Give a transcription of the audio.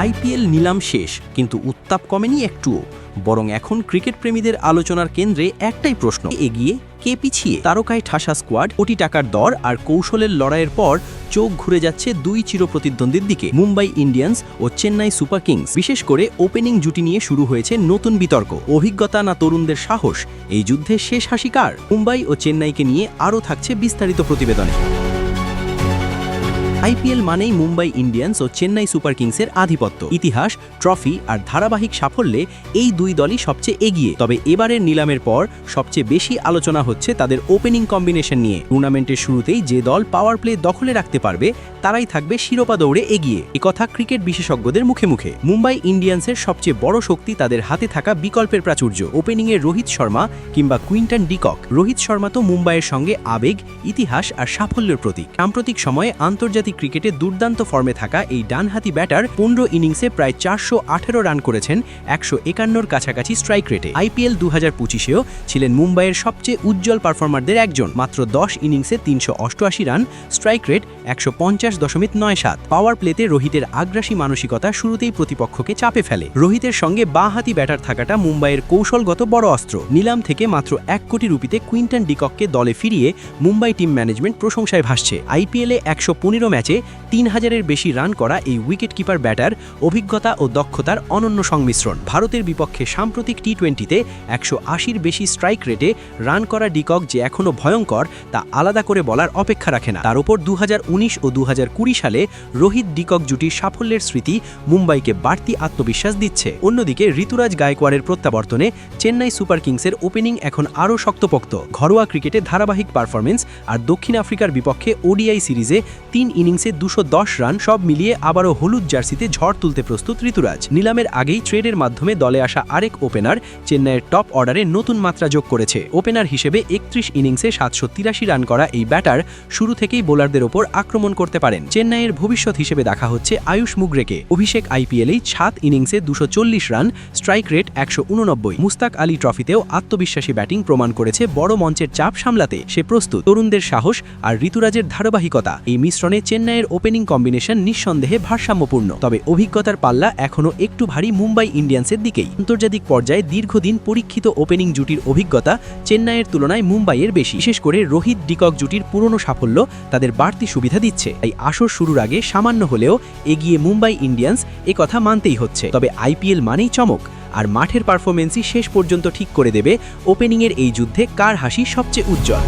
IPL নিলাম শেষ, কিন্তু উত্তাপ কমেনি একটুও। বরং এখন ক্রিকেট প্রেমীদের আলোচনার কেন্দ্রে একটাই প্রশ্ন, এগিয়ে কে পিছিয়ে? তারকায় ঠাসা স্কোয়াড, কোটি টাকার দর আর কৌশলের লড়াইয়ের পর চোখ ঘুরে যাচ্ছে দুই চিরপ্রতিদ্বন্দ্বীর দিকে, মুম্বাই ইন্ডিয়ান্স ও চেন্নাই সুপার কিংস। বিশেষ করে ওপেনিং জুটি নিয়ে শুরু হয়েছে নতুন বিতর্ক। অভিজ্ঞতা না তরুণদের সাহস, এই যুদ্ধে শেষ হাসি কার? মুম্বাই ও চেন্নাইকে নিয়ে আরও থাকছে বিস্তারিত প্রতিবেদনে। আইপিএল মানেই মুম্বাই ইন্ডিয়ান্স ও চেন্নাই সুপার কিংসের আধিপত্য। ইতিহাস, ট্রফি আর ধারাবাহিক সাফল্যে এই দুই দলই সবচেয়ে এগিয়ে। তবে এবারের নিলামের পর সবচেয়ে বেশি আলোচনা হচ্ছে তাদের ওপেনিং কম্বিনেশন নিয়ে। টুর্নামেন্টের শুরুতেই যে দল পাওয়ার প্লে দখলে রাখতে পারবে তারাই থাকবে শিরোপা দৌড়ে এগিয়ে, একথা ক্রিকেট বিশেষজ্ঞদের মুখে মুখে। মুম্বাই ইন্ডিয়ান্সের সবচেয়ে বড় শক্তি তাদের হাতে থাকা বিকল্পের প্রাচুর্য। ওপেনিংয়ে রোহিত শর্মা কিংবা কুইন্টন ডিকক। রোহিত শর্মা তো মুম্বাইয়ের সঙ্গে আবেগ, ইতিহাস আর সাফল্যের প্রতীক। সাম্প্রতিক সময়ে আন্তর্জাতিক ক্রিকেটে দুর্দান্ত ফর্মে থাকা এই ডানহাতি ব্যাটার 15 ইনিংসে প্রায় 418 রান করেছেন 151-র কাছাকাছি স্ট্রাইক রেটে। আইপিএল 2025-এও ছিলেন মুম্বাইয়ের সবচেয়ে উজ্জ্বল পারফর্মারদের একজন। মাত্র 10 ইনিংসে 388 রান, স্ট্রাইক রেট 150.97। পাওয়ার প্লেতে রোহিতের আগ্রাসী মানসিকতা শুরুতেই প্রতিপক্ষকে চাপে ফেলে। রোহিতের সঙ্গে বাঁহাতি ব্যাটার থাকাটা মুম্বাইয়ের কৌশলগত বড় অস্ত্র। নিলাম থেকে মাত্র 1 কোটি রুপিতে কুইন্টন ডিকককে দলে ফিরিয়ে মুম্বাই টিম ম্যানেজমেন্ট প্রশংসায় ভাসছে। আইপিএলে 115 ম্যাচে 3000-এর বেশি রান করা এই উইকেট কিপার ব্যাটার অভিজ্ঞতা ও দক্ষতার অনন্য সংমিশ্রণ। ভারতের বিপক্ষে সাম্প্রতিক টি-20-তে 180-র বেশি স্ট্রাইক রেটে রান করা ডিকক যে এখনও ভয়ঙ্কর তা আলাদা করে বলার অপেক্ষা রাখে না। তার উপর 2019 ও 2020 সালে রোহিত ডিকক জুটির সাফল্যের স্মৃতি মুম্বাইকে বাড়তি আত্মবিশ্বাস দিচ্ছে। অন্যদিকে ঋতুরাজ গায়কোয়াড়ের প্রত্যাবর্তনে চেন্নাই সুপার কিংসের ওপেনিং এখন আরও শক্তপোক্ত। ঘরোয়া ক্রিকেটে ধারাবাহিক পারফরমেন্স আর দক্ষিণ আফ্রিকার বিপক্ষে ওডিআই সিরিজে 3 ইনিংসে 210 রান, সব মিলিয়ে আবারও হলুদ জার্সিতে ঝড় তুলতে প্রস্তুত ঋতুরাজ। নিলামের আগেই ট্রেডের মাধ্যমে দলে আসা আরেক ওপেনার চেন্নাইয়ের টপ অর্ডারে নতুন মাত্রা যোগ করেছে। ওপেনার হিসেবে 31 ইনিংসে 783 রান করা এই ব্যাটার শুরু থেকেই বোলারদের ওপর আক্রমণ করতে পারেন। চেন্নাইয়ের ভবিষ্যৎ হিসেবে দেখা হচ্ছে আয়ুষ মুগরেকে। অভিষেক আইপিএলেই 7 ইনিংসে 240 রান, স্ট্রাইক রেট 189। মুস্তাক আলী ট্রফিতেও আত্মবিশ্বাসী ব্যাটিং প্রমাণ করেছে। বড় মঞ্চের চাপ সামলাতে সে প্রস্তুত। তরুণদের সাহস আর ঋতুরাজের ধারাবাহিকতা, এই মিশ্রণে চেন্নাইয়ের ওপেনিং কম্বিনেশন নিঃসন্দেহে ভারসাম্যপূর্ণ। তবে অভিজ্ঞতার পাল্লা এখনও একটু ভারী মুম্বাই ইন্ডিয়ান্সের দিকেই। আন্তর্জাতিক পর্যায়ে দীর্ঘদিন পরীক্ষিত ওপেনিং জুটির অভিজ্ঞতা চেন্নাইয়ের তুলনায় মুম্বাইয়ের বেশি। বিশেষ করে রোহিত ডিকক জুটির পুরনো সাফল্য তাদের বাড়তি সুবিধা দিচ্ছে। তাই আসর শুরুর আগে সামান্য হলেও এগিয়ে মুম্বাই ইন্ডিয়ান্স, কথা মানতেই হচ্ছে। তবে আইপিএল মানেই চমক, আর মাঠের পারফরমেন্সই শেষ পর্যন্ত ঠিক করে দেবে ওপেনিংয়ের এই যুদ্ধে কার হাসি সবচেয়ে উজ্জ্বল।